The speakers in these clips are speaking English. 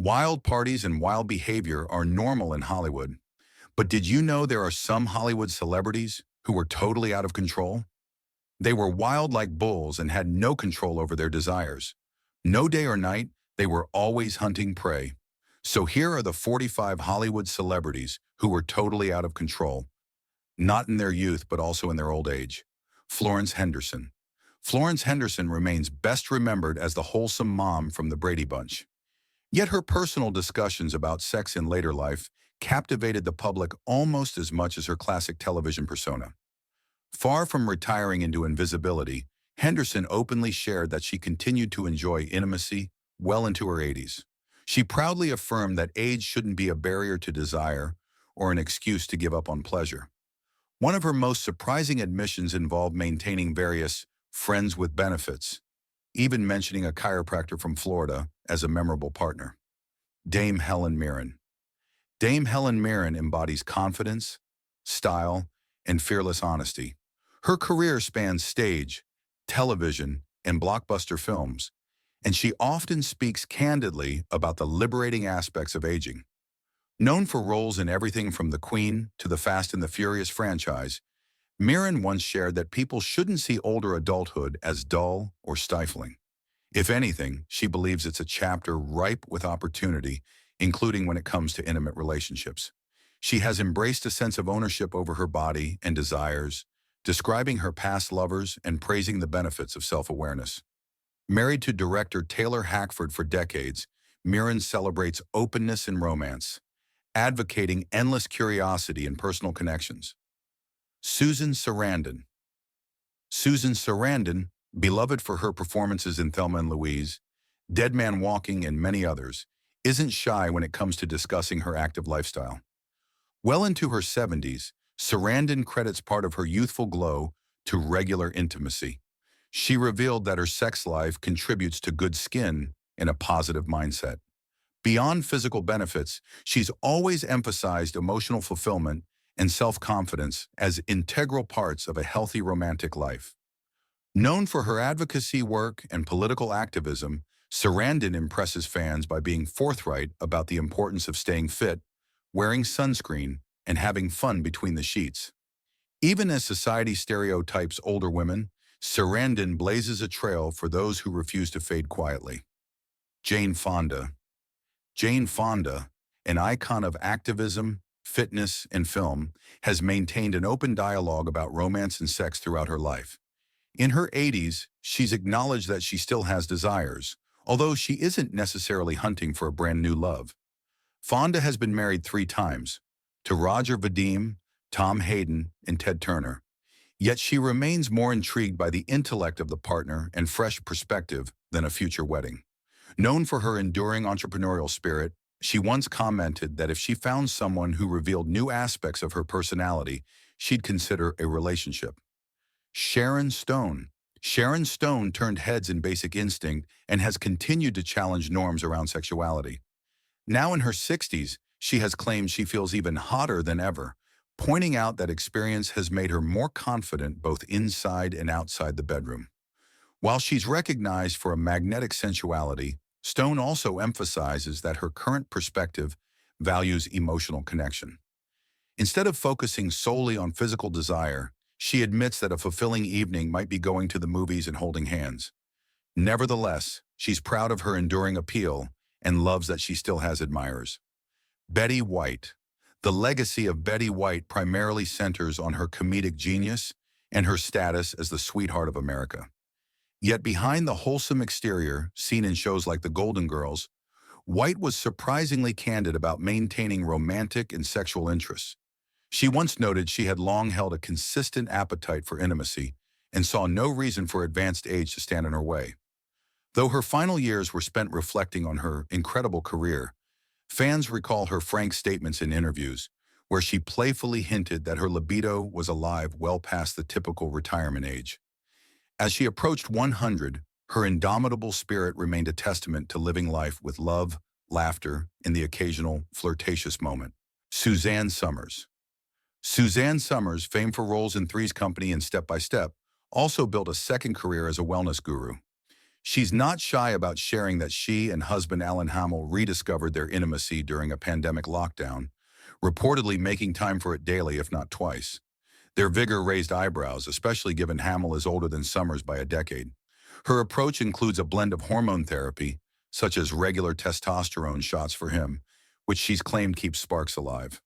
Wild parties and wild behavior are normal in Hollywood. But did you know there are some Hollywood celebrities who were totally out of control? They were wild like bulls and had no control over their desires. No day or night, they were always hunting prey. So here are the 45 Hollywood celebrities who were totally out of control, not in their youth but also in their old age. Florence Henderson. Florence Henderson remains best remembered as the wholesome mom from the Brady Bunch. Yet her personal discussions about sex in later life captivated the public almost as much as her classic television persona. Far from retiring into invisibility, Henderson openly shared that she continued to enjoy intimacy well into her 80s. She proudly affirmed that age shouldn't be a barrier to desire or an excuse to give up on pleasure. One of her most surprising admissions involved maintaining various friends with benefits, even mentioning a chiropractor from Florida as a memorable partner. Dame Helen Mirren. Dame Helen Mirren embodies confidence, style, and fearless honesty. Her career spans stage, television, and blockbuster films, and she often speaks candidly about the liberating aspects of aging. Known for roles in everything from The Queen to the Fast and the Furious franchise, Mirren once shared that people shouldn't see older adulthood as dull or stifling. If anything, she believes it's a chapter ripe with opportunity, including when it comes to intimate relationships. She has embraced a sense of ownership over her body and desires, describing her past lovers and praising the benefits of self-awareness. Married to director Taylor Hackford for decades, Mirren celebrates openness in romance, advocating endless curiosity and personal connections. Susan Sarandon. Susan Sarandon, beloved for her performances in Thelma and Louise, Dead Man Walking, and many others, isn't shy when it comes to discussing her active lifestyle. Well into her 70s, Sarandon credits part of her youthful glow to regular intimacy. She revealed that her sex life contributes to good skin and a positive mindset. Beyond physical benefits, she's always emphasized emotional fulfillment and self-confidence as integral parts of a healthy romantic life. Known for her advocacy work and political activism, Sarandon impresses fans by being forthright about the importance of staying fit, wearing sunscreen, and having fun between the sheets. Even as society stereotypes older women, Sarandon blazes a trail for those who refuse to fade quietly. Jane Fonda. Jane Fonda, an icon of activism, fitness, and film, has maintained an open dialogue about romance and sex throughout her life. In her 80s, she's acknowledged that she still has desires, although she isn't necessarily hunting for a brand new love. Fonda has been married 3 times, to Roger Vadim, Tom Hayden, and Ted Turner. Yet she remains more intrigued by the intellect of the partner and fresh perspective than a future wedding. Known for her enduring entrepreneurial spirit, she once commented that if she found someone who revealed new aspects of her personality, she'd consider a relationship. Sharon Stone. Sharon Stone turned heads in Basic Instinct and has continued to challenge norms around sexuality. Now in her 60s, she has claimed she feels even hotter than ever, pointing out that experience has made her more confident both inside and outside the bedroom. While she's recognized for a magnetic sensuality, Stone also emphasizes that her current perspective values emotional connection. Instead of focusing solely on physical desire, she admits that a fulfilling evening might be going to the movies and holding hands. Nevertheless, she's proud of her enduring appeal and loves that she still has admirers. Betty White. The legacy of Betty White primarily centers on her comedic genius and her status as the sweetheart of America. Yet behind the wholesome exterior, seen in shows like The Golden Girls, White was surprisingly candid about maintaining romantic and sexual interests. She once noted she had long held a consistent appetite for intimacy and saw no reason for advanced age to stand in her way. Though her final years were spent reflecting on her incredible career, fans recall her frank statements in interviews, where she playfully hinted that her libido was alive well past the typical retirement age. As she approached 100, her indomitable spirit remained a testament to living life with love, laughter, and the occasional flirtatious moment. Suzanne Summers. Suzanne Summers, famed for roles in Three's Company and Step by Step, also built a second career as a wellness guru. She's not shy about sharing that she and husband Alan Hamill rediscovered their intimacy during a pandemic lockdown, reportedly making time for it daily, if not twice. Their vigor raised eyebrows, especially given Hamill is older than Summers by a decade. Her approach includes a blend of hormone therapy, such as regular testosterone shots for him, which she's claimed keeps sparks alive.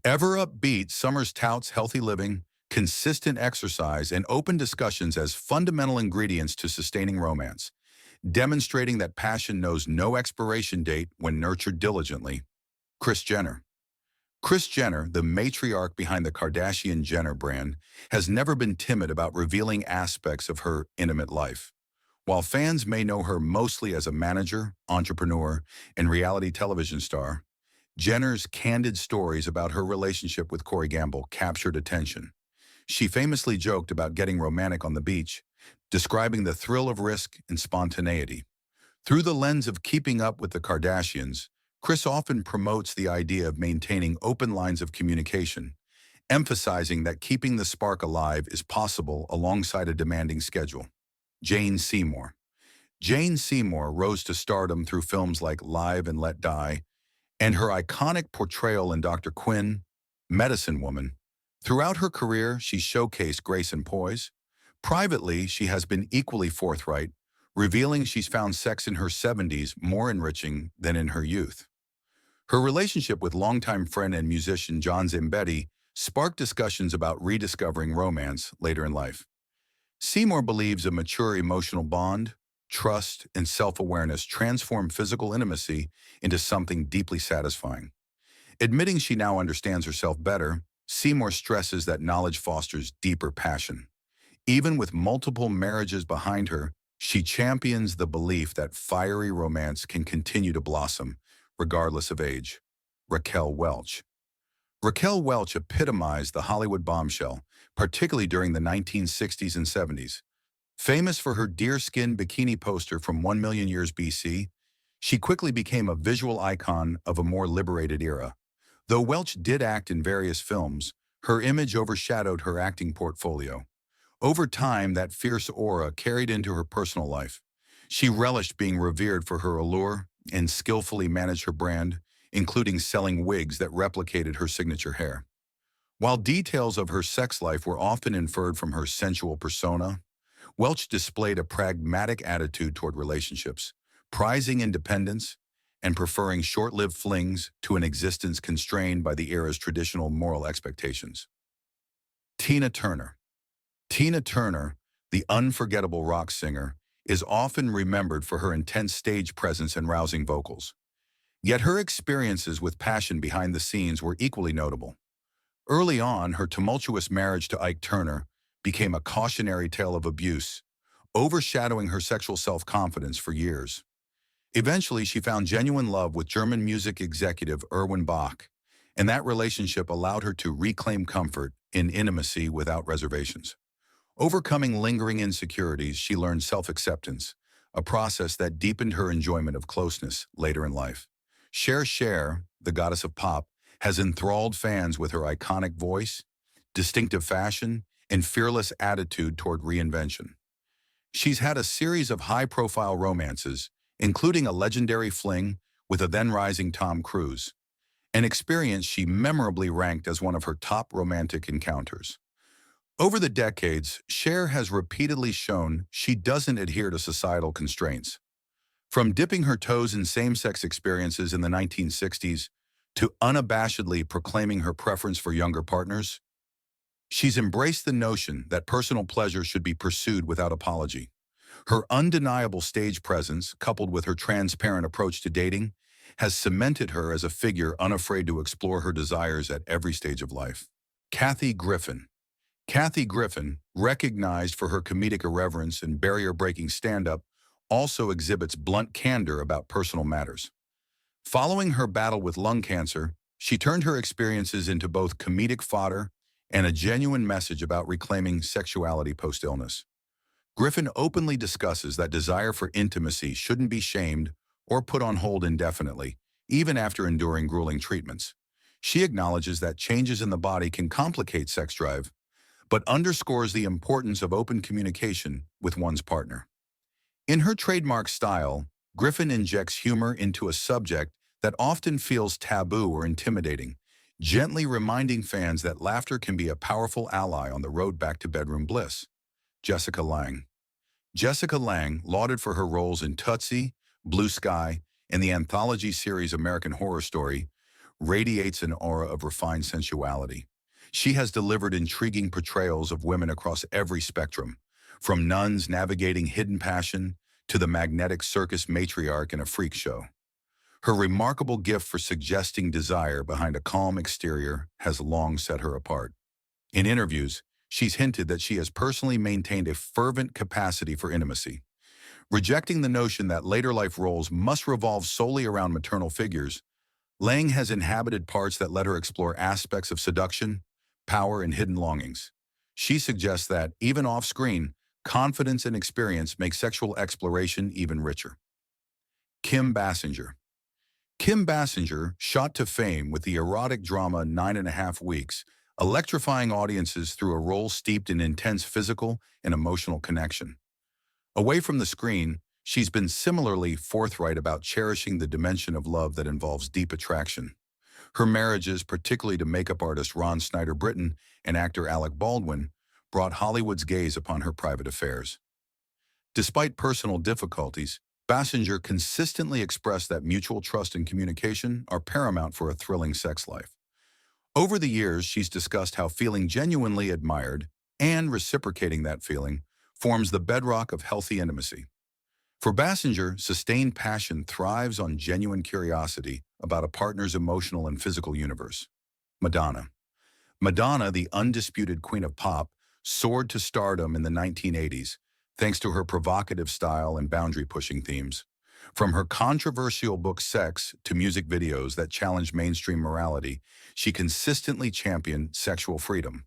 Ever upbeat, Summers touts healthy living, consistent exercise, and open discussions as fundamental ingredients to sustaining romance, demonstrating that passion knows no expiration date when nurtured diligently. Kris Jenner. Kris Jenner, the matriarch behind the Kardashian-Jenner brand, has never been timid about revealing aspects of her intimate life. While fans may know her mostly as a manager, entrepreneur, and reality television star, Jenner's candid stories about her relationship with Corey Gamble captured attention. She famously joked about getting romantic on the beach, describing the thrill of risk and spontaneity. Through the lens of keeping up with the Kardashians, Kris often promotes the idea of maintaining open lines of communication, emphasizing that keeping the spark alive is possible alongside a demanding schedule. Jane Seymour. Jane Seymour rose to stardom through films like Live and Let Die, and her iconic portrayal in Dr. Quinn, Medicine Woman. Throughout her career, she showcased grace and poise. Privately, she has been equally forthright, revealing she's found sex in her 70s more enriching than in her youth. Her relationship with longtime friend and musician John Zimbetti sparked discussions about rediscovering romance later in life. Seymour believes a mature emotional bond, trust, and self-awareness transform physical intimacy into something deeply satisfying. Admitting she now understands herself better, Seymour stresses that knowledge fosters deeper passion. Even with multiple marriages behind her, she champions the belief that fiery romance can continue to blossom, regardless of age. Raquel Welch. Raquel Welch epitomized the Hollywood bombshell, particularly during the 1960s and 70s. Famous for her deerskin bikini poster from 1 million years BC, she quickly became a visual icon of a more liberated era. Though Welch did act in various films, her image overshadowed her acting portfolio. Over time, that fierce aura carried into her personal life. She relished being revered for her allure and skillfully managed her brand, including selling wigs that replicated her signature hair. While details of her sex life were often inferred from her sensual persona, Welch displayed a pragmatic attitude toward relationships, prizing independence and preferring short-lived flings to an existence constrained by the era's traditional moral expectations. Tina Turner. Tina Turner, the unforgettable rock singer, is often remembered for her intense stage presence and rousing vocals. Yet her experiences with passion behind the scenes were equally notable. Early on, her tumultuous marriage to Ike Turner became a cautionary tale of abuse, overshadowing her sexual self-confidence for years. Eventually, she found genuine love with German music executive Erwin Bach, and that relationship allowed her to reclaim comfort in intimacy without reservations. Overcoming lingering insecurities, she learned self-acceptance, a process that deepened her enjoyment of closeness later in life. Cher, the goddess of pop, has enthralled fans with her iconic voice, distinctive fashion, and fearless attitude toward reinvention. She's had a series of high-profile romances, including a legendary fling with a then-rising Tom Cruise, an experience she memorably ranked as one of her top romantic encounters. Over the decades, Cher has repeatedly shown she doesn't adhere to societal constraints. From dipping her toes in same-sex experiences in the 1960s to unabashedly proclaiming her preference for younger partners, she's embraced the notion that personal pleasure should be pursued without apology. Her undeniable stage presence, coupled with her transparent approach to dating, has cemented her as a figure unafraid to explore her desires at every stage of life. Kathy Griffin. Kathy Griffin, recognized for her comedic irreverence and barrier-breaking stand-up, also exhibits blunt candor about personal matters. Following her battle with lung cancer, she turned her experiences into both comedic fodder and a genuine message about reclaiming sexuality post-illness. Griffin openly discusses that desire for intimacy shouldn't be shamed or put on hold indefinitely, even after enduring grueling treatments. She acknowledges that changes in the body can complicate sex drive, but underscores the importance of open communication with one's partner. In her trademark style, Griffin injects humor into a subject that often feels taboo or intimidating, gently reminding fans that laughter can be a powerful ally on the road back to bedroom bliss. Jessica Lange. Jessica Lange, lauded for her roles in Tootsie, Blue Sky, and the anthology series American Horror Story, radiates an aura of refined sensuality. She has delivered intriguing portrayals of women across every spectrum, from nuns navigating hidden passion to the magnetic circus matriarch in a freak show. Her remarkable gift for suggesting desire behind a calm exterior has long set her apart. In interviews, she's hinted that she has personally maintained a fervent capacity for intimacy, rejecting the notion that later life roles must revolve solely around maternal figures. Lang has inhabited parts that let her explore aspects of seduction, power, and hidden longings. She suggests that, even off-screen, confidence and experience make sexual exploration even richer. Kim Basinger. Kim Basinger shot to fame with the erotic drama 9.5 Weeks, electrifying audiences through a role steeped in intense physical and emotional connection. Away from the screen, she's been similarly forthright about cherishing the dimension of love that involves deep attraction. Her marriages, particularly to makeup artist Ron Snyder-Britton and actor Alec Baldwin, brought Hollywood's gaze upon her private affairs. Despite personal difficulties, Basinger consistently expressed that mutual trust and communication are paramount for a thrilling sex life. Over the years, she's discussed how feeling genuinely admired and reciprocating that feeling forms the bedrock of healthy intimacy. For Basinger, sustained passion thrives on genuine curiosity about a partner's emotional and physical universe. Madonna. Madonna, the undisputed queen of pop, soared to stardom in the 1980s, thanks to her provocative style and boundary-pushing themes. From her controversial book Sex to music videos that challenged mainstream morality, she consistently championed sexual freedom.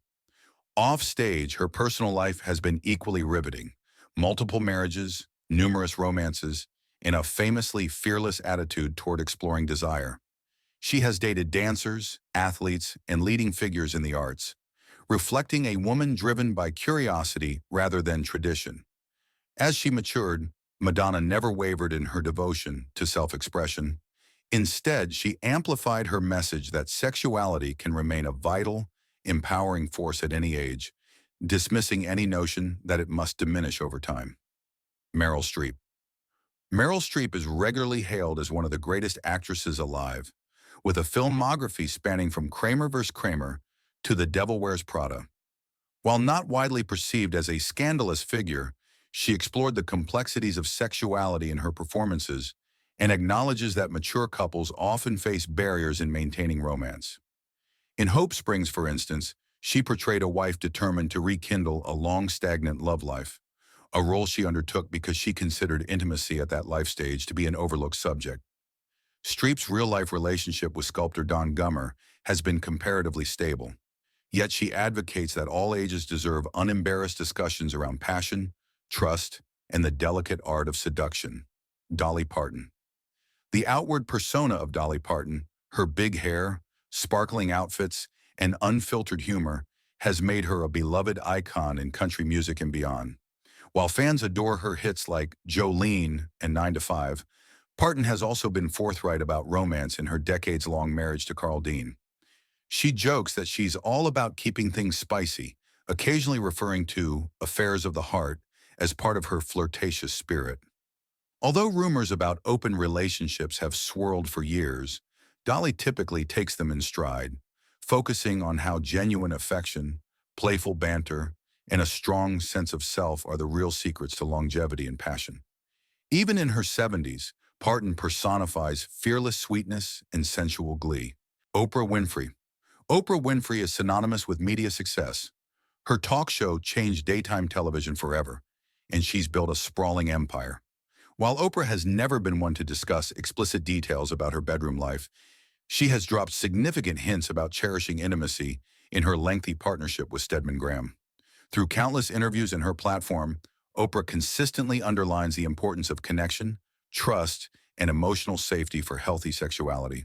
Off stage, her personal life has been equally riveting. Multiple marriages, numerous romances, and a famously fearless attitude toward exploring desire. She has dated dancers, athletes, and leading figures in the arts, reflecting a woman driven by curiosity rather than tradition. As she matured, Madonna never wavered in her devotion to self-expression. Instead, she amplified her message that sexuality can remain a vital, empowering force at any age, dismissing any notion that it must diminish over time. Meryl Streep. Meryl Streep is regularly hailed as one of the greatest actresses alive, with a filmography spanning from Kramer vs. Kramer to The Devil Wears Prada. While not widely perceived as a scandalous figure, she explored the complexities of sexuality in her performances and acknowledges that mature couples often face barriers in maintaining romance. In Hope Springs, for instance, she portrayed a wife determined to rekindle a long-stagnant love life, a role she undertook because she considered intimacy at that life stage to be an overlooked subject. Streep's real-life relationship with sculptor Don Gummer has been comparatively stable, yet she advocates that all ages deserve unembarrassed discussions around passion, trust, and the delicate art of seduction. Dolly Parton. The outward persona of Dolly Parton, her big hair, sparkling outfits, and unfiltered humor, has made her a beloved icon in country music and beyond. While fans adore her hits like Jolene and 9 to 5, Parton has also been forthright about romance in her decades-long marriage to Carl Dean. She jokes that she's all about keeping things spicy, occasionally referring to affairs of the heart as part of her flirtatious spirit. Although rumors about open relationships have swirled for years, Dolly typically takes them in stride, focusing on how genuine affection, playful banter, and a strong sense of self are the real secrets to longevity and passion. Even in her 70s, Parton personifies fearless sweetness and sensual glee. Oprah Winfrey. Oprah Winfrey is synonymous with media success. Her talk show changed daytime television forever, and she's built a sprawling empire. While Oprah has never been one to discuss explicit details about her bedroom life, she has dropped significant hints about cherishing intimacy in her lengthy partnership with Stedman Graham. Through countless interviews in her platform, Oprah consistently underlines the importance of connection, trust, and emotional safety for healthy sexuality.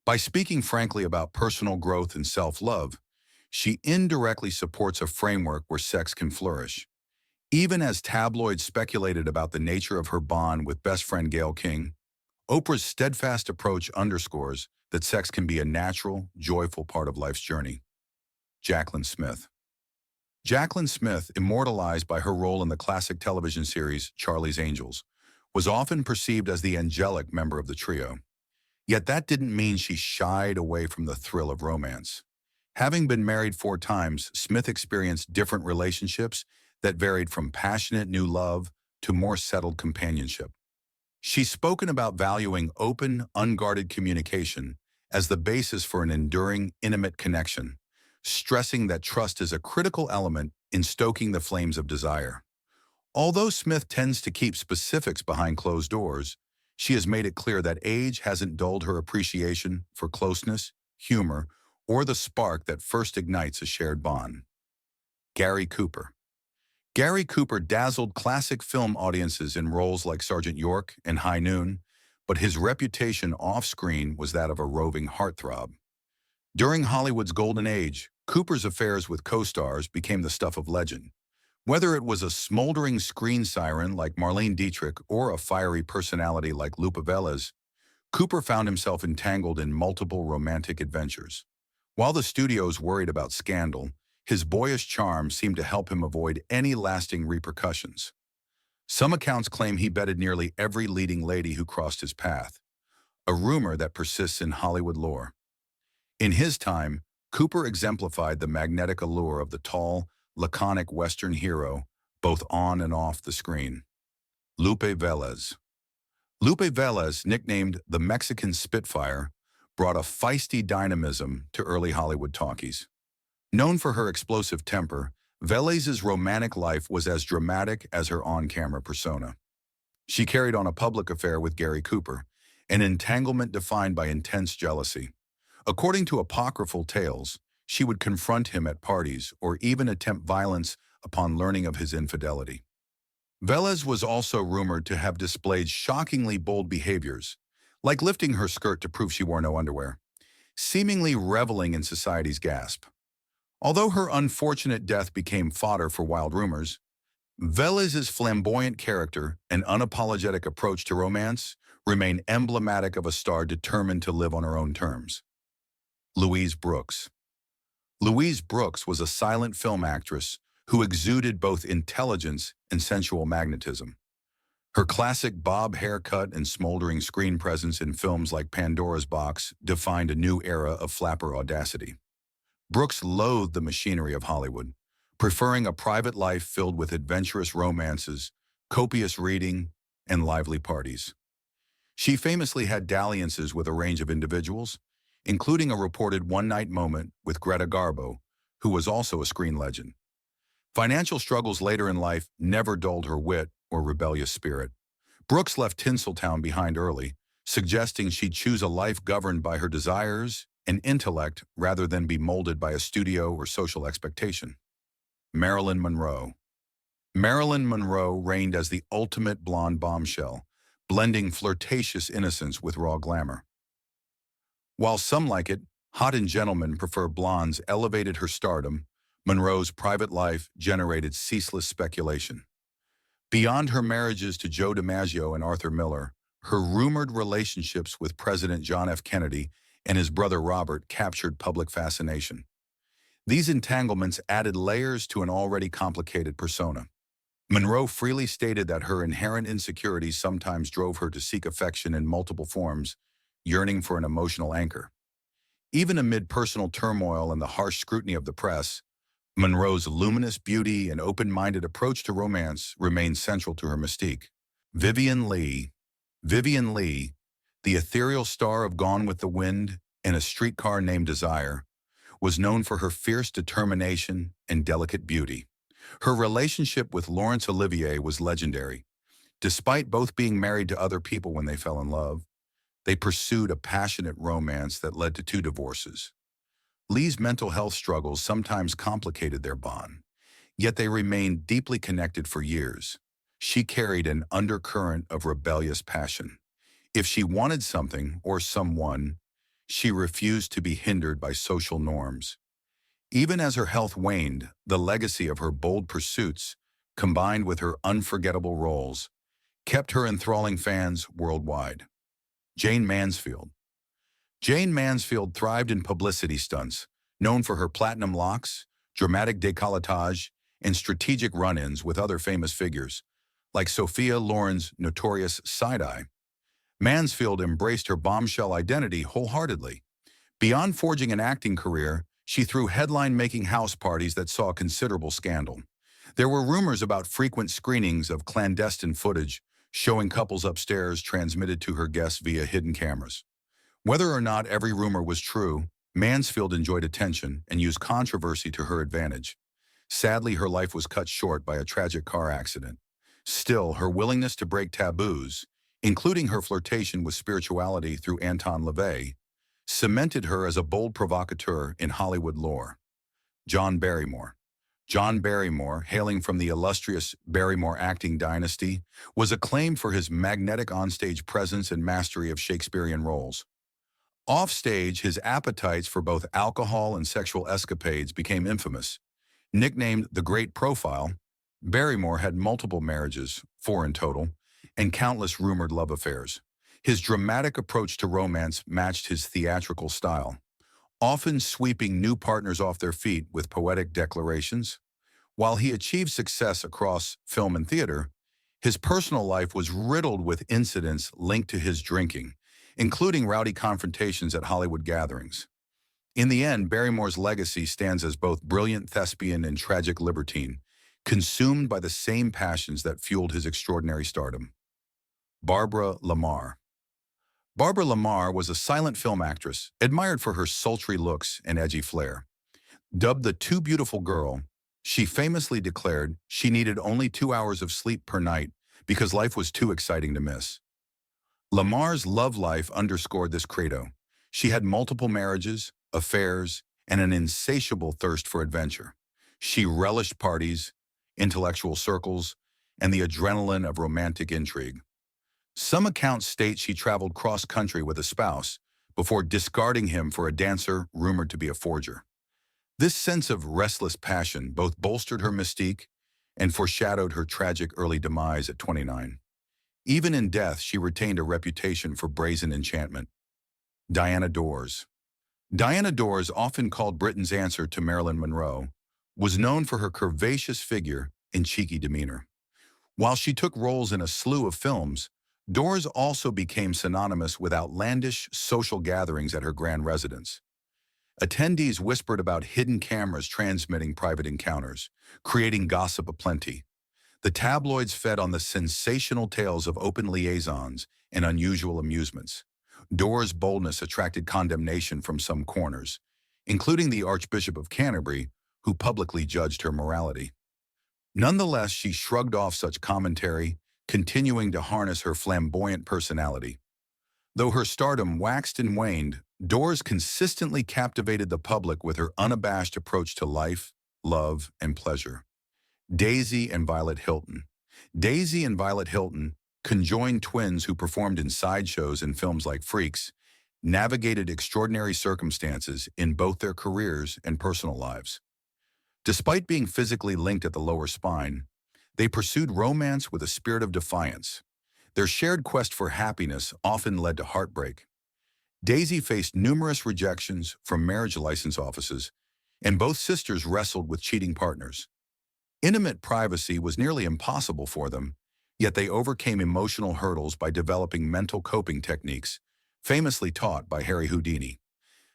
By speaking frankly about personal growth and self-love, she indirectly supports a framework where sex can flourish. Even as tabloids speculated about the nature of her bond with best friend Gayle King, Oprah's steadfast approach underscores that sex can be a natural, joyful part of life's journey. Jaclyn Smith. Jaclyn Smith, immortalized by her role in the classic television series Charlie's Angels, was often perceived as the angelic member of the trio. Yet that didn't mean she shied away from the thrill of romance. Having been married 4 times, Smith experienced different relationships that varied from passionate new love to more settled companionship. She's spoken about valuing open, unguarded communication as the basis for an enduring, intimate connection, stressing that trust is a critical element in stoking the flames of desire. Although Smith tends to keep specifics behind closed doors, she has made it clear that age hasn't dulled her appreciation for closeness, humor, or the spark that first ignites a shared bond. Gary Cooper. Gary Cooper dazzled classic film audiences in roles like Sergeant York and High Noon, but his reputation off-screen was that of a roving heartthrob. During Hollywood's golden age, Cooper's affairs with co-stars became the stuff of legend. Whether it was a smoldering screen siren like Marlene Dietrich or a fiery personality like Lupe Velez, Cooper found himself entangled in multiple romantic adventures. While the studios worried about scandal, his boyish charm seemed to help him avoid any lasting repercussions. Some accounts claim he bedded nearly every leading lady who crossed his path, a rumor that persists in Hollywood lore. In his time, Cooper exemplified the magnetic allure of the tall, laconic Western hero, both on and off the screen. Lupe Velez. Lupe Velez, nicknamed the Mexican Spitfire, brought a feisty dynamism to early Hollywood talkies. Known for her explosive temper, Velez's romantic life was as dramatic as her on-camera persona. She carried on a public affair with Gary Cooper, an entanglement defined by intense jealousy. According to apocryphal tales, she would confront him at parties or even attempt violence upon learning of his infidelity. Velez was also rumored to have displayed shockingly bold behaviors, like lifting her skirt to prove she wore no underwear, seemingly reveling in society's gasp. Although her unfortunate death became fodder for wild rumors, Velez's flamboyant character and unapologetic approach to romance remain emblematic of a star determined to live on her own terms. Louise Brooks. Louise Brooks was a silent film actress who exuded both intelligence and sensual magnetism. Her classic bob haircut and smoldering screen presence in films like Pandora's Box defined a new era of flapper audacity. Brooks loathed the machinery of Hollywood, preferring a private life filled with adventurous romances, copious reading, and lively parties. She famously had dalliances with a range of individuals, including a reported one-night moment with Greta Garbo, who was also a screen legend. Financial struggles later in life never dulled her wit or rebellious spirit. Brooks left Tinseltown behind early, suggesting she'd choose a life governed by her desires and intellect rather than be molded by a studio or social expectation. Marilyn Monroe. Marilyn Monroe reigned as the ultimate blonde bombshell, blending flirtatious innocence with raw glamour. While some like it, hot and gentlemen prefer blondes elevated her stardom, Monroe's private life generated ceaseless speculation. Beyond her marriages to Joe DiMaggio and Arthur Miller, her rumored relationships with President John F. Kennedy and his brother Robert captured public fascination. These entanglements added layers to an already complicated persona. Monroe freely stated that her inherent insecurities sometimes drove her to seek affection in multiple forms, yearning for an emotional anchor. Even amid personal turmoil and the harsh scrutiny of the press, Monroe's luminous beauty and open-minded approach to romance remained central to her mystique. Vivien Leigh. Vivien Leigh, the ethereal star of Gone with the Wind and A Streetcar Named Desire, was known for her fierce determination and delicate beauty. Her relationship with Laurence Olivier was legendary. Despite both being married to other people when they fell in love, they pursued a passionate romance that led to 2 divorces. Leigh's mental health struggles sometimes complicated their bond, yet they remained deeply connected for years. She carried an undercurrent of rebellious passion. If she wanted something or someone, she refused to be hindered by social norms. Even as her health waned, the legacy of her bold pursuits combined with her unforgettable roles, kept her enthralling fans worldwide. Jane Mansfield. Jane Mansfield thrived in publicity stunts, known for her platinum locks, dramatic décolletage, and strategic run-ins with other famous figures, like Sophia Loren's notorious side-eye. Mansfield embraced her bombshell identity wholeheartedly. Beyond forging an acting career, she threw headline-making house parties that saw considerable scandal. There were rumors about frequent screenings of clandestine footage, showing couples upstairs transmitted to her guests via hidden cameras. Whether or not every rumor was true, Mansfield enjoyed attention and used controversy to her advantage. Sadly, her life was cut short by a tragic car accident. Still, her willingness to break taboos, including her flirtation with spirituality through Anton LaVey, cemented her as a bold provocateur in Hollywood lore. John Barrymore. John Barrymore, hailing from the illustrious Barrymore acting dynasty, was acclaimed for his magnetic onstage presence and mastery of Shakespearean roles. Offstage, his appetites for both alcohol and sexual escapades became infamous. Nicknamed the Great Profile, Barrymore had multiple marriages, 4 in total, and countless rumored love affairs. His dramatic approach to romance matched his theatrical style, often sweeping new partners off their feet with poetic declarations. While he achieved success across film and theater, his personal life was riddled with incidents linked to his drinking, including rowdy confrontations at Hollywood gatherings. In the end, Barrymore's legacy stands as both brilliant thespian and tragic libertine, consumed by the same passions that fueled his extraordinary stardom. Barbara Lamar. Barbara Lamar was a silent film actress, admired for her sultry looks and edgy flair. Dubbed the Too Beautiful Girl, she famously declared she needed only 2 hours of sleep per night because life was too exciting to miss. Lamar's love life underscored this credo. She had multiple marriages, affairs, and an insatiable thirst for adventure. She relished parties, intellectual circles, and the adrenaline of romantic intrigue. Some accounts state she traveled cross-country with a spouse before discarding him for a dancer rumored to be a forger. This sense of restless passion both bolstered her mystique and foreshadowed her tragic early demise at 29. Even in death, she retained a reputation for brazen enchantment. Diana Dors. Diana Dors, often called Britain's answer to Marilyn Monroe, was known for her curvaceous figure and cheeky demeanor. While she took roles in a slew of films, Dors also became synonymous with outlandish social gatherings at her grand residence. Attendees whispered about hidden cameras transmitting private encounters, creating gossip aplenty. The tabloids fed on the sensational tales of open liaisons and unusual amusements. Dors' boldness attracted condemnation from some corners, including the Archbishop of Canterbury, who publicly judged her morality. Nonetheless, she shrugged off such commentary, continuing to harness her flamboyant personality. Though her stardom waxed and waned, Dors consistently captivated the public with her unabashed approach to life, love, and pleasure. Daisy and Violet Hilton. Daisy and Violet Hilton, conjoined twins who performed in sideshows and films like Freaks, navigated extraordinary circumstances in both their careers and personal lives. Despite being physically linked at the lower spine, they pursued romance with a spirit of defiance. Their shared quest for happiness often led to heartbreak. Daisy faced numerous rejections from marriage license offices, and both sisters wrestled with cheating partners. Intimate privacy was nearly impossible for them, yet they overcame emotional hurdles by developing mental coping techniques, famously taught by Harry Houdini.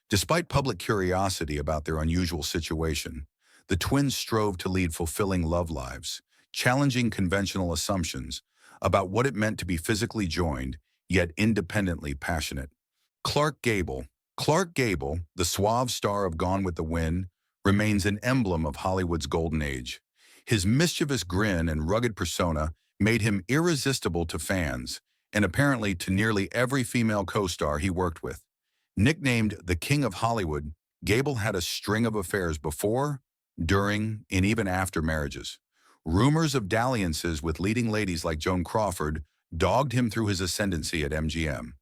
Despite public curiosity about their unusual situation, the twins strove to lead fulfilling love lives, challenging conventional assumptions about what it meant to be physically joined, yet independently passionate. Clark Gable. Clark Gable, the suave star of Gone with the Wind, remains an emblem of Hollywood's golden age. His mischievous grin and rugged persona made him irresistible to fans, and apparently to nearly every female co-star he worked with. Nicknamed the King of Hollywood, Gable had a string of affairs before, during, and even after marriages. Rumors of dalliances with leading ladies like Joan Crawford dogged him through his ascendancy at MGM.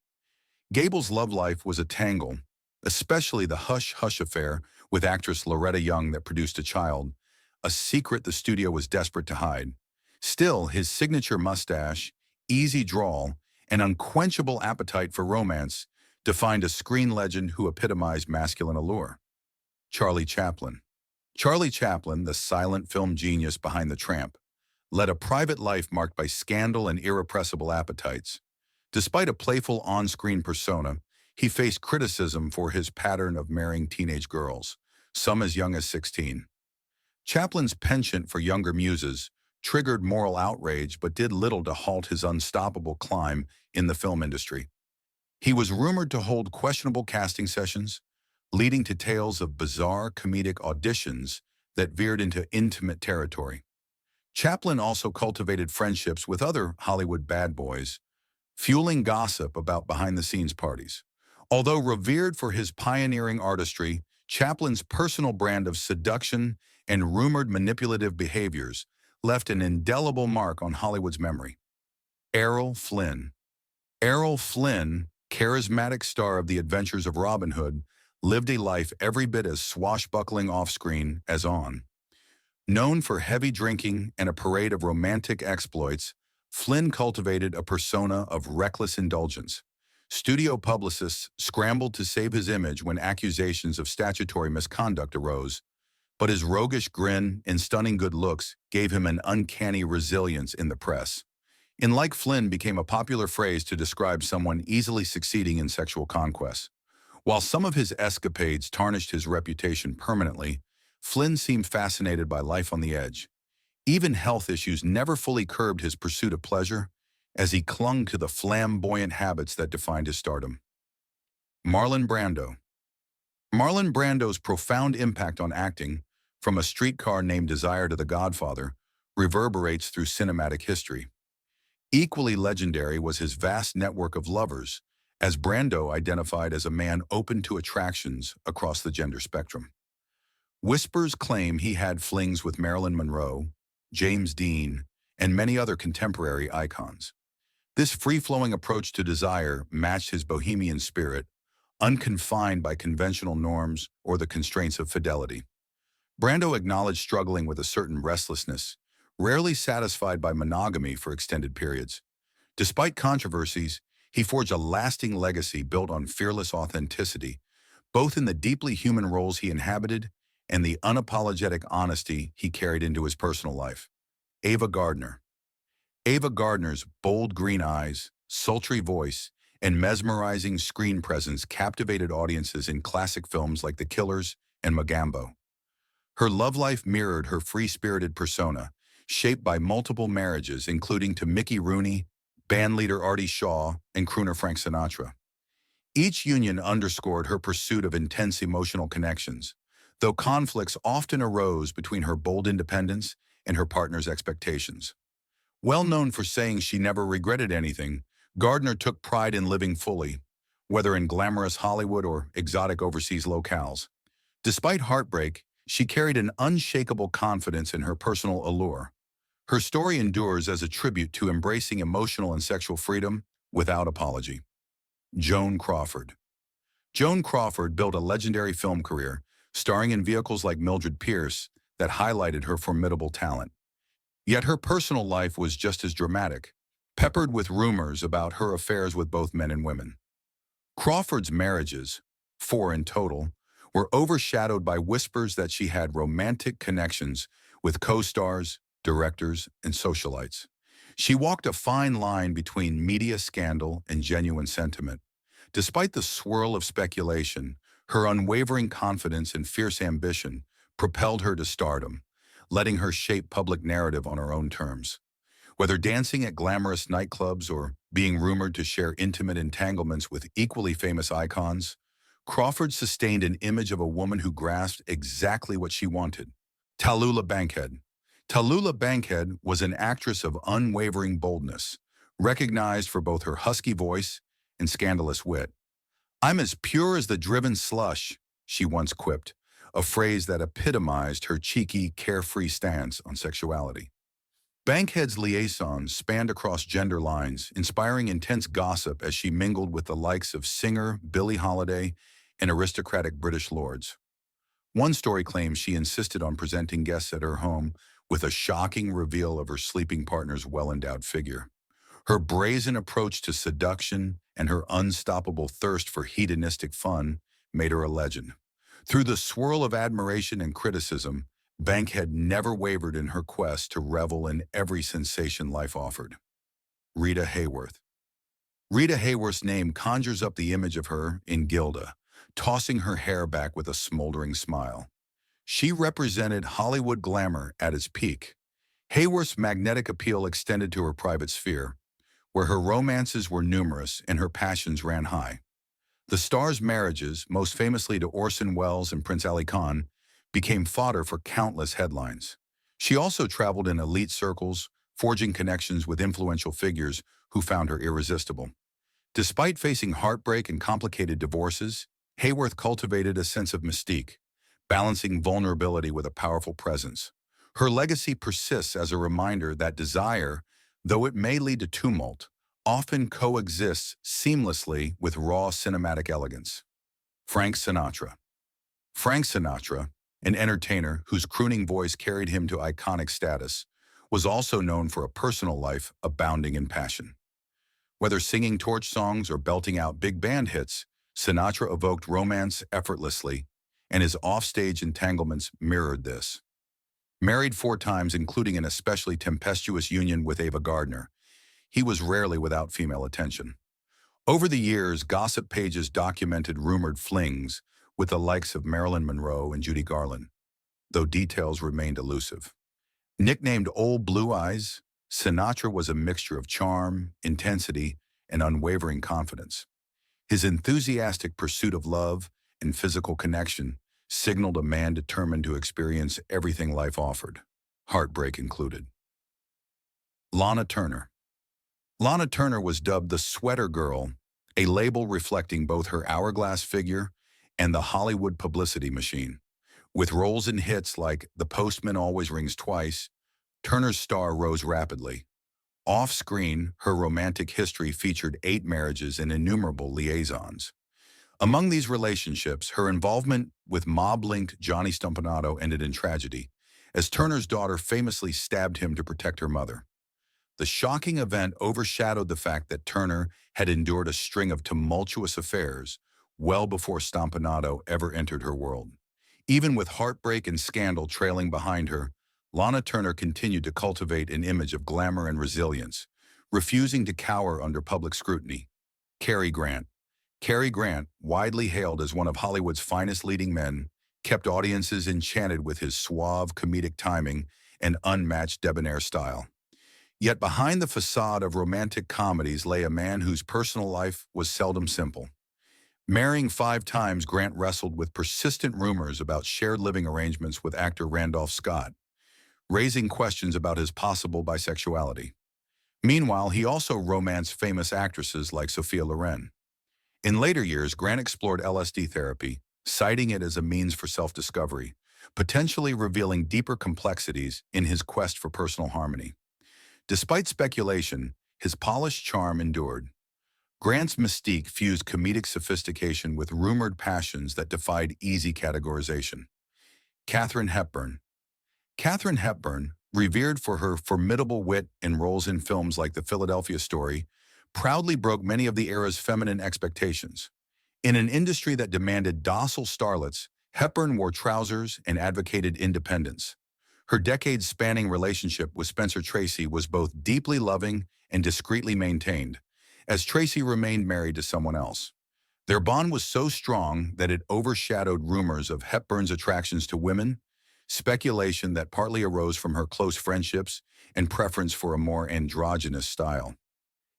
Gable's love life was a tangle, especially the hush-hush affair with actress Loretta Young that produced a child, a secret the studio was desperate to hide. Still, his signature mustache, easy drawl, and unquenchable appetite for romance defined a screen legend who epitomized masculine allure. Charlie Chaplin. Charlie Chaplin, the silent film genius behind The Tramp, led a private life marked by scandal and irrepressible appetites. Despite a playful on-screen persona, he faced criticism for his pattern of marrying teenage girls, some as young as 16. Chaplin's penchant for younger muses triggered moral outrage but did little to halt his unstoppable climb in the film industry. He was rumored to hold questionable casting sessions, leading to tales of bizarre comedic auditions that veered into intimate territory. Chaplin also cultivated friendships with other Hollywood bad boys, fueling gossip about behind-the-scenes parties. Although revered for his pioneering artistry, Chaplin's personal brand of seduction and rumored manipulative behaviors left an indelible mark on Hollywood's memory. Errol Flynn. Errol Flynn, charismatic star of The Adventures of Robin Hood, lived a life every bit as swashbuckling off-screen as on. Known for heavy drinking and a parade of romantic exploits, Flynn cultivated a persona of reckless indulgence. Studio publicists scrambled to save his image when accusations of statutory misconduct arose, but his roguish grin and stunning good looks gave him an uncanny resilience in the press. And like Flynn became a popular phrase to describe someone easily succeeding in sexual conquests. While some of his escapades tarnished his reputation permanently, Flynn seemed fascinated by life on the edge. Even health issues never fully curbed his pursuit of pleasure, as he clung to the flamboyant habits that defined his stardom. Marlon Brando. Marlon Brando's profound impact on acting, from A Streetcar Named Desire to The Godfather, reverberates through cinematic history. Equally legendary was his vast network of lovers, as Brando identified as a man open to attractions across the gender spectrum. Whispers claim he had flings with Marilyn Monroe, James Dean, and many other contemporary icons. This free-flowing approach to desire matched his bohemian spirit, unconfined by conventional norms or the constraints of fidelity. Brando acknowledged struggling with a certain restlessness, rarely satisfied by monogamy for extended periods. Despite controversies, he forged a lasting legacy built on fearless authenticity, both in the deeply human roles he inhabited and the unapologetic honesty he carried into his personal life. Ava Gardner. Ava Gardner's bold green eyes, sultry voice, and mesmerizing screen presence captivated audiences in classic films like The Killers and Mogambo. Her love life mirrored her free-spirited persona, shaped by multiple marriages including to Mickey Rooney, bandleader Artie Shaw, and crooner Frank Sinatra. Each union underscored her pursuit of intense emotional connections, though conflicts often arose between her bold independence and her partner's expectations. Well known for saying she never regretted anything, Gardner took pride in living fully, whether in glamorous Hollywood or exotic overseas locales. Despite heartbreak, she carried an unshakable confidence in her personal allure. Her story endures as a tribute to embracing emotional and sexual freedom without apology. Joan Crawford. Joan Crawford built a legendary film career, starring in vehicles like Mildred Pierce that highlighted her formidable talent. Yet her personal life was just as dramatic, peppered with rumors about her affairs with both men and women. Crawford's marriages, 4 in total, were overshadowed by whispers that she had romantic connections with co-stars, directors, and socialites. She walked a fine line between media scandal and genuine sentiment. Despite the swirl of speculation, her unwavering confidence and fierce ambition propelled her to stardom, letting her shape public narrative on her own terms. Whether dancing at glamorous nightclubs or being rumored to share intimate entanglements with equally famous icons, Crawford sustained an image of a woman who grasped exactly what she wanted. Tallulah Bankhead. Tallulah Bankhead was an actress of unwavering boldness, recognized for both her husky voice and scandalous wit. "I'm as pure as the driven slush," she once quipped, a phrase that epitomized her cheeky, carefree stance on sexuality. Bankhead's liaisons spanned across gender lines, inspiring intense gossip as she mingled with the likes of singer Billie Holiday and aristocratic British lords. One story claims she insisted on presenting guests at her home with a shocking reveal of her sleeping partner's well-endowed figure. Her brazen approach to seduction and her unstoppable thirst for hedonistic fun made her a legend. Through the swirl of admiration and criticism, Bankhead never wavered in her quest to revel in every sensation life offered. Rita Hayworth. Rita Hayworth's name conjures up the image of her in Gilda, tossing her hair back with a smoldering smile. She represented Hollywood glamour at its peak. Hayworth's magnetic appeal extended to her private sphere, where her romances were numerous and her passions ran high. The star's marriages, most famously to Orson Welles and Prince Ali Khan, became fodder for countless headlines. She also traveled in elite circles, forging connections with influential figures who found her irresistible. Despite facing heartbreak and complicated divorces, Hayworth cultivated a sense of mystique, balancing vulnerability with a powerful presence. Her legacy persists as a reminder that desire, though it may lead to tumult, often coexists seamlessly with raw cinematic elegance. Frank Sinatra. Frank Sinatra, an entertainer whose crooning voice carried him to iconic status, was also known for a personal life abounding in passion. Whether singing torch songs or belting out big band hits, Sinatra evoked romance effortlessly, and his offstage entanglements mirrored this. Married 4 times, including an especially tempestuous union with Ava Gardner, he was rarely without female attention. Over the years, gossip pages documented rumored flings with the likes of Marilyn Monroe and Judy Garland, though details remained elusive. Nicknamed Old Blue Eyes, Sinatra was a mixture of charm, intensity, and unwavering confidence. His enthusiastic pursuit of love and physical connection signaled a man determined to experience everything life offered, heartbreak included. Lana Turner. Lana Turner was dubbed the Sweater Girl, a label reflecting both her hourglass figure and the Hollywood publicity machine. With roles in hits like The Postman Always Rings Twice, Turner's star rose rapidly. Off-screen, her romantic history featured 8 marriages and innumerable liaisons. Among these relationships, her involvement with mob-linked Johnny Stompanato ended in tragedy, as Turner's daughter famously stabbed him to protect her mother. The shocking event overshadowed the fact that Turner had endured a string of tumultuous affairs well before Stompanato ever entered her world. Even with heartbreak and scandal trailing behind her, Lana Turner continued to cultivate an image of glamour and resilience, refusing to cower under public scrutiny. Cary Grant. Cary Grant, widely hailed as one of Hollywood's finest leading men, kept audiences enchanted with his suave comedic timing and unmatched debonair style. Yet behind the facade of romantic comedies lay a man whose personal life was seldom simple. Marrying 5 times, Grant wrestled with persistent rumors about shared living arrangements with actor Randolph Scott, raising questions about his possible bisexuality. Meanwhile, he also romanced famous actresses like Sophia Loren. In later years, Grant explored LSD therapy, citing it as a means for self-discovery, potentially revealing deeper complexities in his quest for personal harmony. Despite speculation, his polished charm endured. Grant's mystique fused comedic sophistication with rumored passions that defied easy categorization. Katharine Hepburn. Katharine Hepburn, revered for her formidable wit and roles in films like The Philadelphia Story, proudly broke many of the era's feminine expectations. In an industry that demanded docile starlets, Hepburn wore trousers and advocated independence. Her decades-spanning relationship with Spencer Tracy was both deeply loving and discreetly maintained, as Tracy remained married to someone else. Their bond was so strong that it overshadowed rumors of Hepburn's attractions to women, speculation that partly arose from her close friendships and preference for a more androgynous style.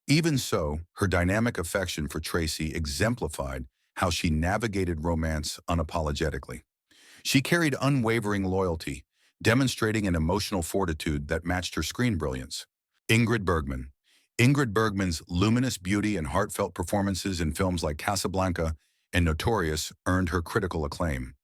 Even so, her dynamic affection for Tracy exemplified how she navigated romance unapologetically. She carried unwavering loyalty, demonstrating an emotional fortitude that matched her screen brilliance. Ingrid Bergman. Ingrid Bergman's luminous beauty and heartfelt performances in films like Casablanca and Notorious earned her critical acclaim.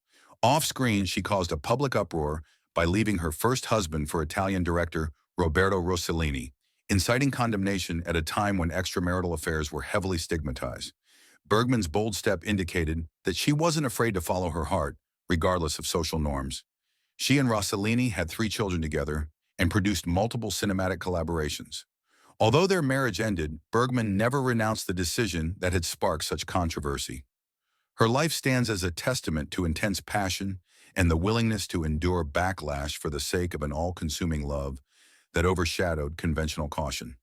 Off-screen, she caused a public uproar by leaving her first husband for Italian director Roberto Rossellini, inciting condemnation at a time when extramarital affairs were heavily stigmatized. Bergman's bold step indicated that she wasn't afraid to follow her heart, regardless of social norms. She and Rossellini had 3 children together, and produced multiple cinematic collaborations. Although their marriage ended, Bergman never renounced the decision that had sparked such controversy. Her life stands as a testament to intense passion and the willingness to endure backlash for the sake of an all-consuming love that overshadowed conventional caution.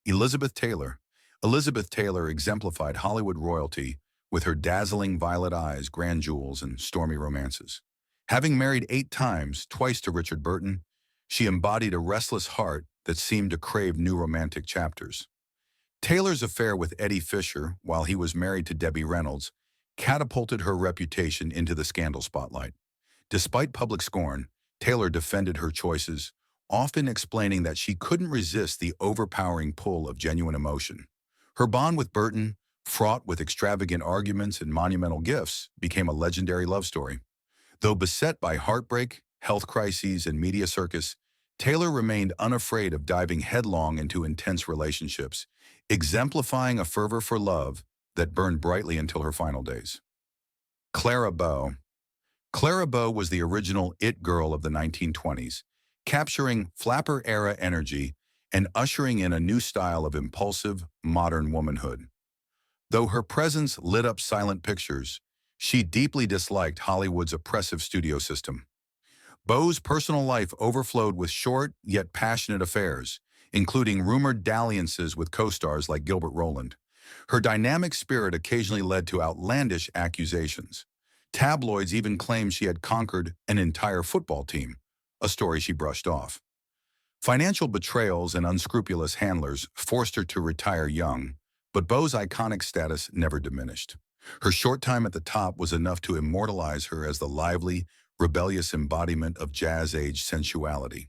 Elizabeth Taylor. Elizabeth Taylor exemplified Hollywood royalty with her dazzling violet eyes, grand jewels, and stormy romances. Having married 8 times, twice to Richard Burton, she embodied a restless heart that seemed to crave new romantic chapters. Taylor's affair with Eddie Fisher, while he was married to Debbie Reynolds, catapulted her reputation into the scandal spotlight. Despite public scorn, Taylor defended her choices, often explaining that she couldn't resist the overpowering pull of genuine emotion. Her bond with Burton, fraught with extravagant arguments and monumental gifts, became a legendary love story. Though beset by heartbreak, health crises, and media circus, Taylor remained unafraid of diving headlong into intense relationships, exemplifying a fervor for love that burned brightly until her final days. Clara Bow. Clara Bow was the original it girl of the 1920s, capturing flapper-era energy and ushering in a new style of impulsive, modern womanhood. Though her presence lit up silent pictures, she deeply disliked Hollywood's oppressive studio system. Bow's personal life overflowed with short yet passionate affairs, including rumored dalliances with co-stars like Gilbert Roland. Her dynamic spirit occasionally led to outlandish accusations. Tabloids even claimed she had conquered an entire football team, a story she brushed off. Financial betrayals and unscrupulous handlers forced her to retire young, but Bow's iconic status never diminished. Her short time at the top was enough to immortalize her as the lively, rebellious embodiment of jazz-age sensuality.